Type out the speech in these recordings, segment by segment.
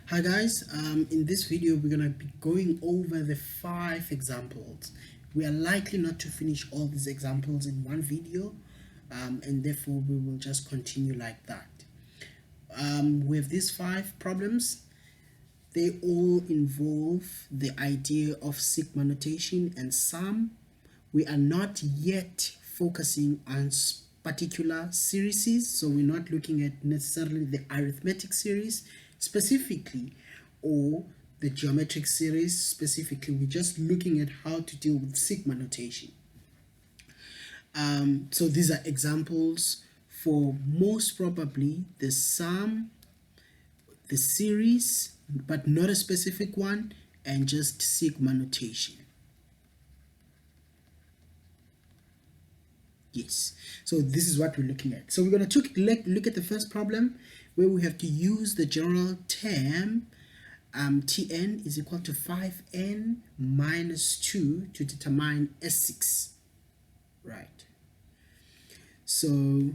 Hi guys, in this video we're going to be going over the 5 examples. We are likely not to finish all these examples in one video, and therefore we will just continue like that. We have these 5 problems. They all involve the idea of sigma notation, and some we are not yet focusing on particular series, so we're not looking at necessarily the arithmetic series specifically or the geometric series specifically. We're just looking at how to deal with sigma notation. So these are examples for most probably the sum, the series, but not a specific one, and just sigma notation. Yes, so this is what we're looking at. So we're going to look at the first problem where we have to use the general term Tn is equal to 5n minus 2 to determine S6. Right. So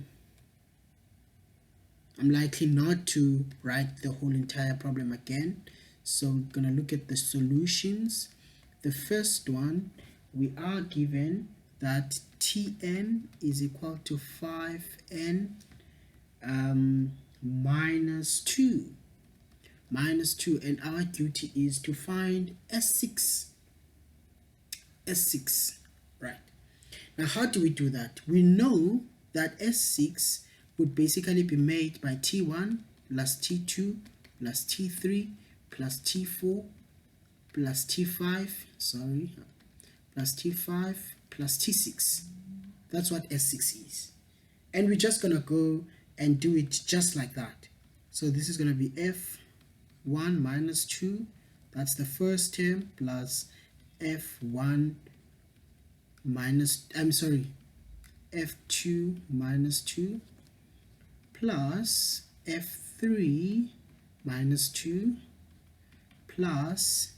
I'm likely not to write the whole entire problem again. So I'm going to look at the solutions. The first one, we are given that Tn is equal to 5n minus 2, and our duty is to find S6. Right. Now how do we do that? We know that S6 would basically be made by T1 plus T2 plus T3 plus T4 plus T5, plus T5 plus T6. That's what S6 is. And we're just going to go and do it just like that. So this is going to be F1 minus 2, that's the first term, plus F1 minus, F2 minus 2, plus F3 minus 2, plus,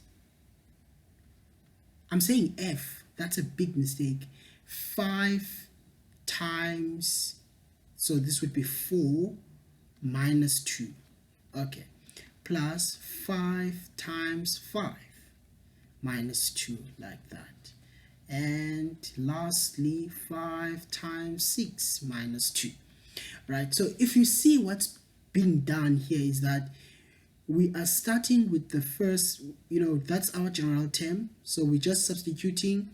I'm saying F, that's a big mistake, 5 times, so this would be 4 minus 2, okay, plus 5 times 5 minus 2, like that. And lastly, 5 times 6 minus 2. Right, so if you see what's being done here is that we are starting with the first, that's our general term. So we're just substituting,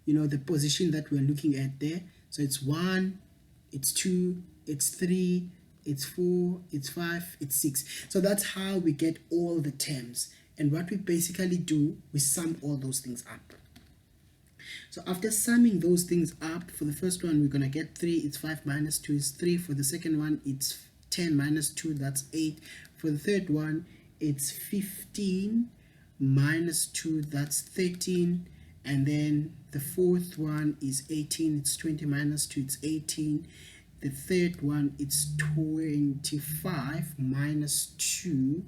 the position that we're looking at there. So it's 1, it's 2, it's 3, it's 4, it's 5, it's 6. So that's how we get all the terms. And what we basically do, we sum all those things up. So after summing those things up, for the first one, we're going to get 3, it's 5 minus 2 is 3. For the second one, it's 10 minus 2, that's 8. For the third one, it's 15 minus 2, that's 13. And then the fourth one is 18, it's 20 minus 2, it's 18. The third one, it's 25 minus 2.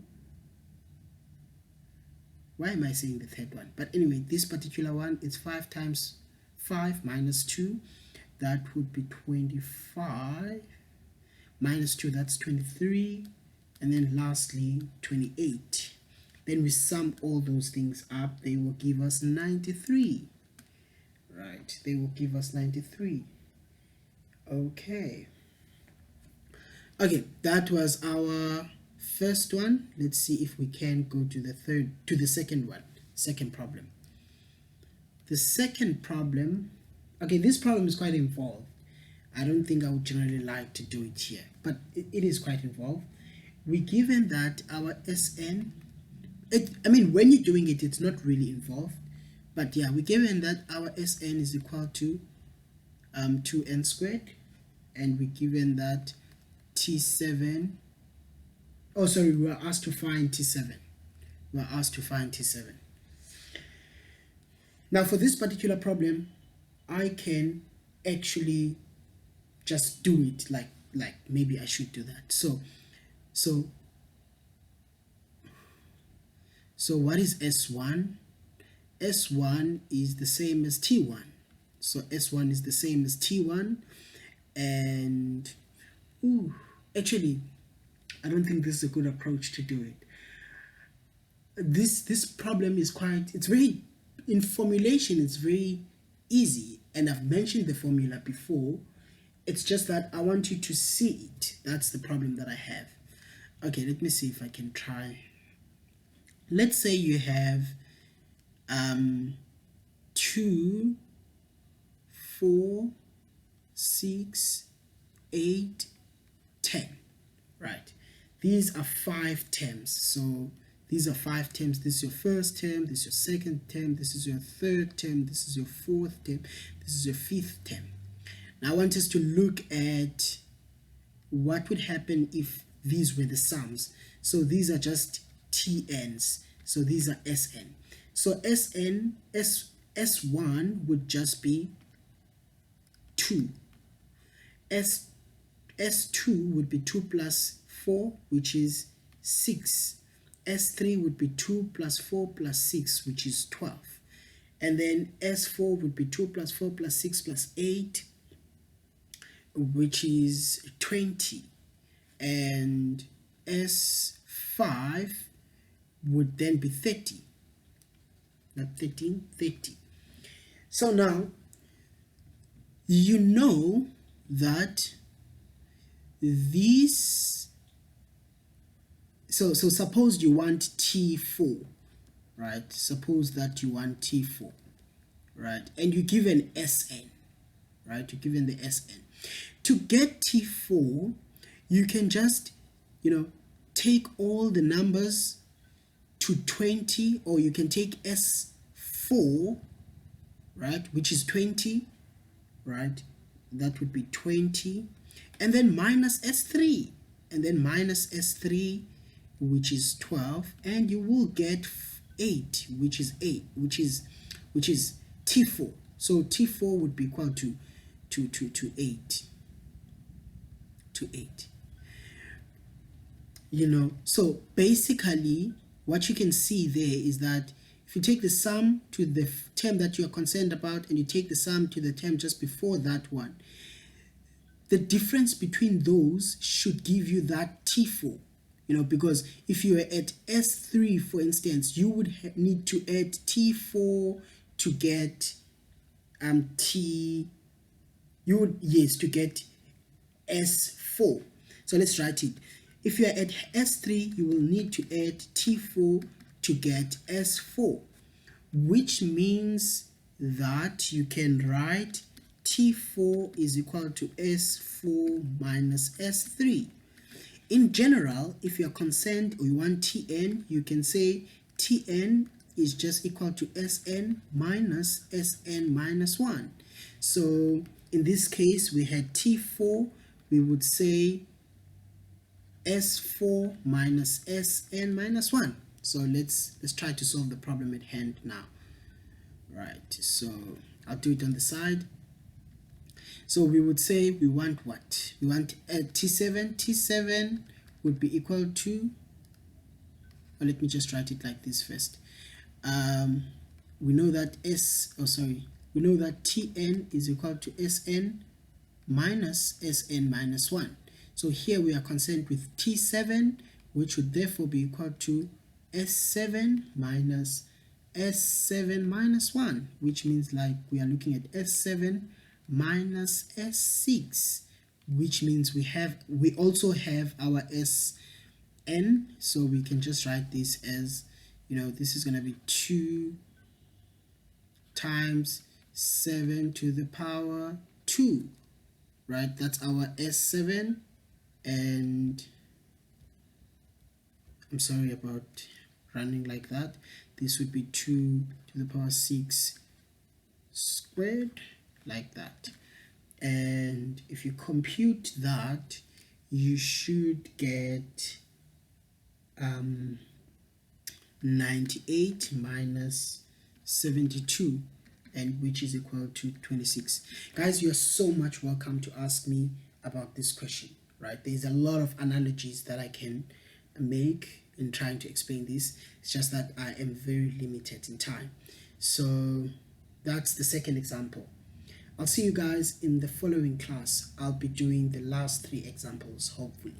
Why am I saying the third one? But anyway, this particular one is 5 times 5 minus 2. That would be 25. Minus 2, that's 23. And then lastly, 28. Then we sum all those things up. They will give us 93. Right, they will give us 93. Okay. Okay, that was our first one. Let's see if we can go to the second one, second problem. The second problem, okay, this problem is quite involved. I don't think I would generally like to do it here, but it is quite involved. We're given that our Sn, when you're doing it, it's not really involved, but yeah, we're given that our Sn is equal to 2n squared, and we're given that T7, we were asked to find T7. Now for this particular problem, I can actually just do it like maybe I should do that. So what is S1? S1 is the same as T1. So S1 is the same as T1, and actually I don't think this is a good approach to do it. this problem is it's very, in formulation it's very easy, and I've mentioned the formula before. It's just that I want you to see it. That's the problem that I have. Okay, let me see if I can try. Let's say you have 2, 4, 6, 8, 10, right? These are 5 terms. So these are 5 terms. This is your first term, this is your second term, this is your third term, this is your fourth term, this is your fifth term. Now I want us to look at what would happen if these were the sums. So these are just TNs. So these are SN. So S1 would just be 2. S2 would be 2 plus 4, which is 6. S3 would be 2 plus 4 plus 6, which is 12. And then S4 would be 2 plus 4 plus 6 plus 8, which is 20. And S5 would then be 30. Not 13, 30. So now, you know that these, so suppose you want T4, right? Suppose that you want T4, right? And you give an SN, right? You're given the SN. To get T4, you can just, take all the numbers to 20, or you can take S4, right, which is 20, right? That would be 20, and then minus S3, and then minus S3, which is 12, and you will get 8, which is T4. So T4 would be equal to 8. To 8. So basically what you can see there is that if you take the sum to the term that you are concerned about, and you take the sum to the term just before that one, the difference between those should give you that T4. Because if you were at S3, for instance, you would need to add T4 to get to get S4. So let's write it. If you are at S3, you will need to add T4 to get S4, which means that you can write T4 is equal to S4 minus S3. In general, if you are concerned or you want Tn, you can say Tn is just equal to Sn minus 1. So in this case, we had T4, we would say S4 minus Sn minus 1. So let's try to solve the problem at hand now. Right, so I'll do it on the side. So we would say we want what? We want T7. T7 would be equal to, or let me just write it like this first. We know that we know that Tn is equal to Sn minus Sn minus 1. So here we are concerned with T7, which would therefore be equal to S7 minus S7 minus 1, which means like we are looking at S7 minus S6, which means we also have our Sn, so we can just write this as, this is going to be 2 times 7 to the power 2, right? That's our S7, and I'm sorry about running like that. This would be 2 to the power 6 squared, like that. And if you compute that, you should get 98 minus 72, and which is equal to 26. Guys, you're so much welcome to ask me about this question, right? There's a lot of analogies that I can make in trying to explain this. It's just that I am very limited in time. So that's the second example. I'll see you guys in the following class. I'll be doing the last 3 examples, hopefully.